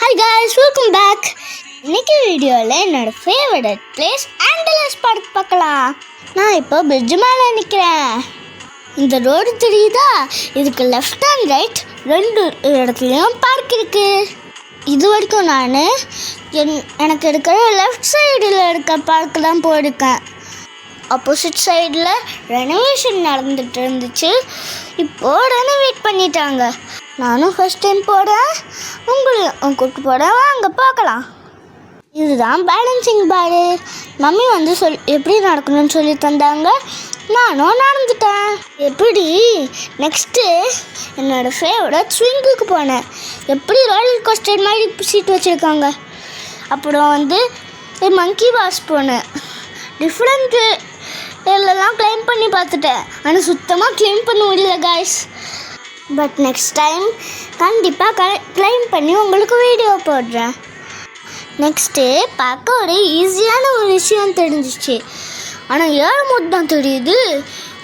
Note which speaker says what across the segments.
Speaker 1: Hi guys, welcome back. இன்னைக்கு வீடியோவில் என்னோட ஃபேவரட் பிளேஸ் ஆண்டலஸ் பார்க் பார்க்கலாம். நான் இப்போ பிரிட்ஜ் மேலே நிற்கிறேன். இந்த ரோடு தெரியுதா? இதுக்கு லெஃப்ட் அண்ட் ரைட் ரெண்டு இடத்துலையும் பார்க் இருக்குது. இது வரைக்கும் நான் எனக்கு இருக்கிற லெஃப்ட் சைடில் இருக்க பார்க்கு தான் போயிருக்கேன். ஆப்போசிட் சைடில் ரெனோவேஷன் நடந்துட்டு இருந்துச்சு. இப்போது ரெனோவேட் பண்ணிட்டாங்க. நானும் ஃபஸ்ட் டைம் போகிறேன், உங்களையும் கூப்பிட்டு போகிறேன், வாங்க பார்க்கலாம். இதுதான் பேலன்சிங் பாரு. மம்மி எப்படி நடக்கணும்னு சொல்லி தந்தாங்க, நானும் நடந்துட்டேன். எப்படி நெக்ஸ்ட்டு என்னோடய ஃபேவரட் ஸ்விங்குக்கு போனேன். எப்படி ரோலர் கோஸ்டர் மாதிரி சீட் வச்சுருக்காங்க. அப்புறம் மங்கி பாஸ் போனேன். டிஃப்ரெண்ட்டு எல்லாம் கிளைம் பண்ணி பார்த்துட்டேன். ஆனால் சுத்தமாக கிளைம் பண்ண முடியல காய்ஸ். பட் நெக்ஸ்ட் டைம் கண்டிப்பாக கிளைம் பண்ணி உங்களுக்கு வீடியோ போடுறேன். நெக்ஸ்ட்டு பார்க்க ஒரு ஈஸியான ஒரு விஷயம் தெரிஞ்சிச்சு. ஆனால் ஏழுமூட்டு தான் தெரியுது.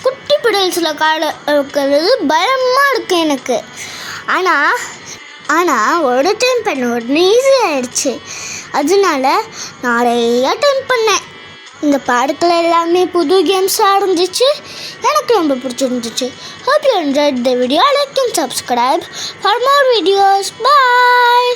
Speaker 1: குட்டி பிடல்ஸில் காலை வைக்கிறது பயமாக இருக்குது எனக்கு. ஆனால் ஒரு டைம் பண்ண உடனே ஈஸியாகிடுச்சு. அதனால நிறைய டைம் பண்ணேன். இந்த பார்க்கில் எல்லாமே புது கேம்ஸாக இருந்துச்சு. எனக்கு ரொம்ப பிடிச்சிருந்துச்சு. Hope you enjoyed the video. Like and subscribe for more videos. Bye.